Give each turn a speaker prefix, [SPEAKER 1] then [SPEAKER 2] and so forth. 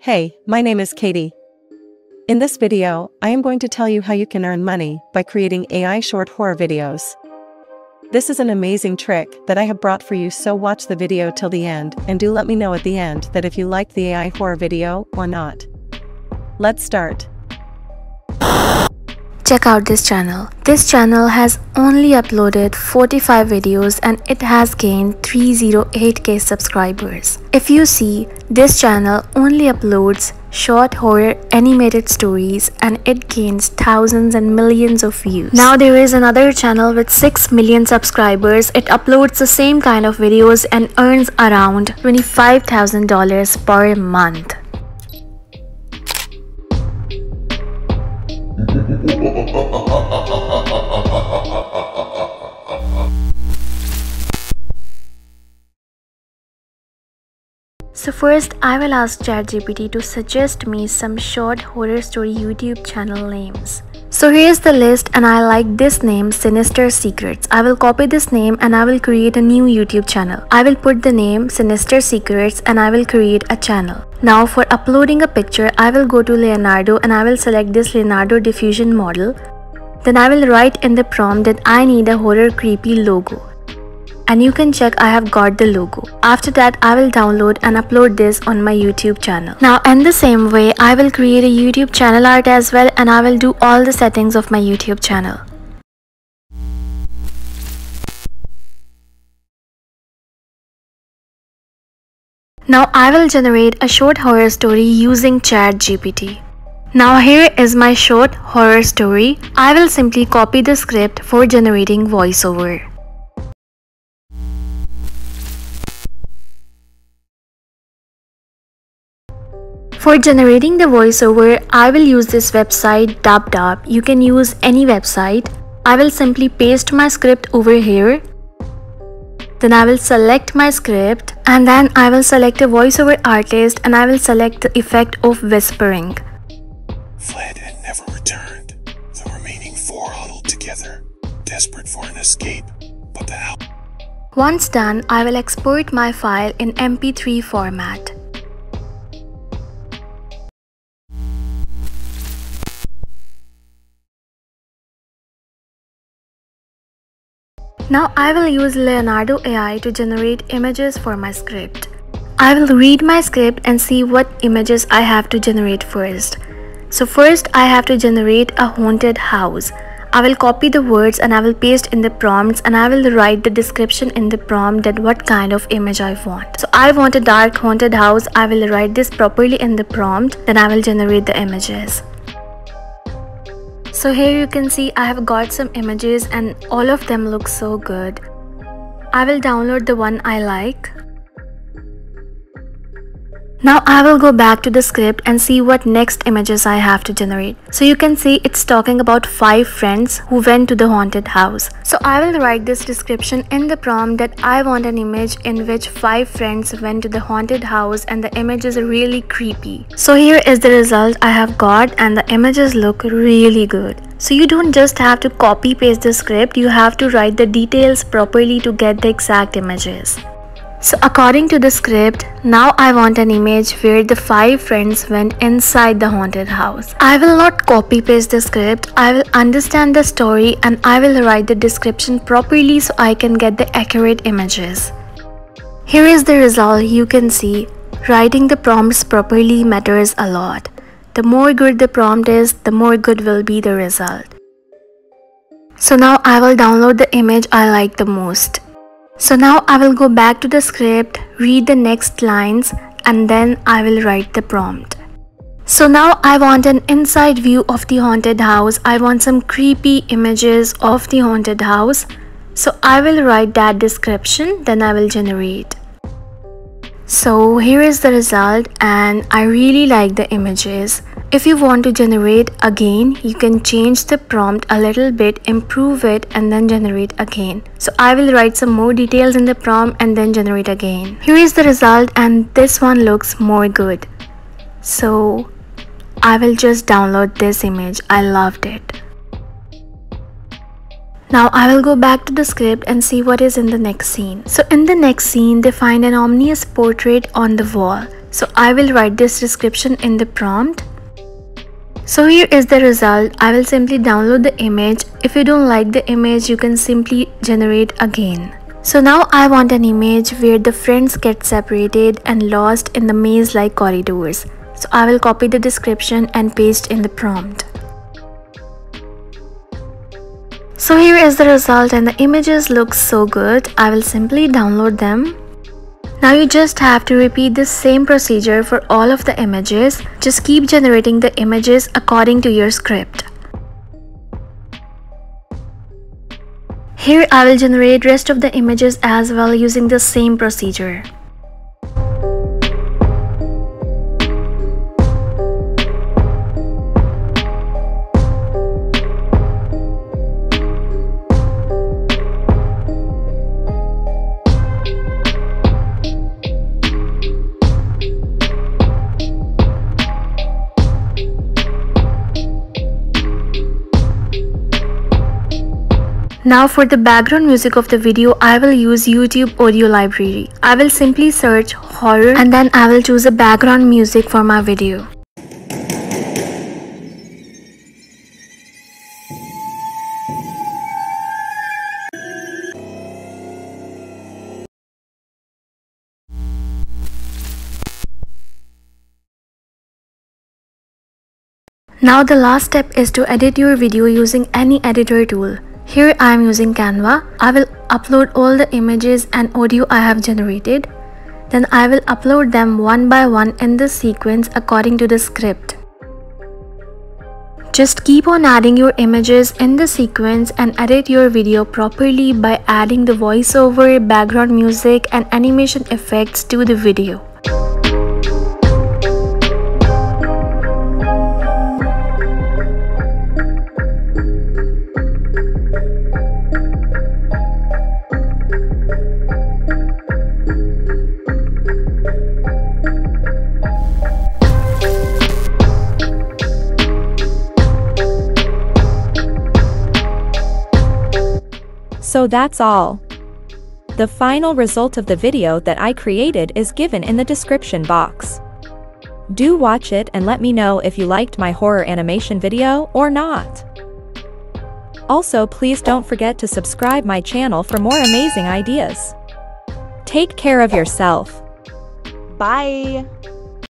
[SPEAKER 1] Hey, my name is Katie. In this video, I am going to tell you how you can earn money by creating AI short horror videos. This is an amazing trick that I have brought for you, so watch the video till the end and do let me know at the end that if you liked the AI horror video or not. Let's start.
[SPEAKER 2] Check out this channel. This channel has only uploaded 45 videos and it has gained 308k subscribers. If you see, this channel only uploads short horror animated stories and it gains thousands and millions of views. Now there is another channel with 6 million subscribers. It uploads the same kind of videos and earns around $25,000 per month. So first, I will ask ChatGPT to suggest me some short horror story YouTube channel names. So here's the list and I like this name, Sinister Secrets. I will copy this name and I will create a new YouTube channel. I will put the name Sinister Secrets and I will create a channel. Now for uploading a picture, I will go to Leonardo and I will select this Leonardo diffusion model. Then I will write in the prompt that I need a horror creepy logo. And you can check I have got the logo. After that, I will download and upload this on my YouTube channel. Now in the same way, I will create a YouTube channel art as well and I will do all the settings of my YouTube channel. Now I will generate a short horror story using ChatGPT. Now here is my short horror story. I will simply copy the script for generating voiceover. For generating the voiceover, I will use this website Dupdub. You can use any website. I will simply paste my script over here. Then I will select my script and then I will select a voiceover artist and I will select the effect of whispering.
[SPEAKER 3] Fled and never returned. The remaining 4 huddled together, desperate for an escape, but the house.
[SPEAKER 2] Once done, I will export my file in MP3 format. Now I will use Leonardo AI to generate images for my script. I will read my script and see what images I have to generate first. So first I have to generate a haunted house. I will copy the words and I will paste in the prompts and I will write the description in the prompt that what kind of image I want. So I want a dark haunted house. I will write this properly in the prompt, then I will generate the images. So here you can see I have got some images and all of them look so good. I will download the one I like. Now I will go back to the script and see what next images I have to generate. So you can see it's talking about 5 friends who went to the haunted house. So I will write this description in the prompt that I want an image in which 5 friends went to the haunted house and the image is really creepy. So here is the result I have got and the images look really good. So you don't just have to copy paste the script, you have to write the details properly to get the exact images. So according to the script, now I want an image where the 5 friends went inside the haunted house. I will not copy paste the script, I will understand the story and I will write the description properly so I can get the accurate images. Here is the result. You can see writing the prompts properly matters a lot. The more good the prompt is, the more good will be the result. So now I will download the image I like the most. So now I will go back to the script, read the next lines and then I will write the prompt. So now I want an inside view of the haunted house. I want some creepy images of the haunted house. So I will write that description, then I will generate. So here is the result and I really like the images. If you want to generate again, you can change the prompt a little bit, improve it and then generate again. So I will write some more details in the prompt and then generate again. Here is the result and this one looks more good. So I will just download this image. I loved it. Now I will go back to the script and see what is in the next scene. So in the next scene, they find an ominous portrait on the wall. So I will write this description in the prompt. So here is the result. I will simply download the image. If you don't like the image, you can simply generate again. So now I want an image where the friends get separated and lost in the maze-like corridors. So I will copy the description and paste in the prompt. So here is the result and the images look so good. I will simply download them. Now you just have to repeat the same procedure for all of the images. Just keep generating the images according to your script. Here I will generate rest of the images as well using the same procedure. Now for the background music of the video, I will use YouTube audio library. I will simply search horror and then I will choose a background music for my video. Now the last step is to edit your video using any editor tool. Here I am using Canva. I will upload all the images and audio I have generated. Then I will upload them one by one in the sequence according to the script. Just keep on adding your images in the sequence and edit your video properly by adding the voiceover, background music and animation effects to the video.
[SPEAKER 4] So that's all. The final result of the video that I created is given in the description box. Do watch it and let me know if you liked my horror animation video or not. Also, please don't forget to subscribe my channel for more amazing ideas. Take care of yourself.
[SPEAKER 5] Bye!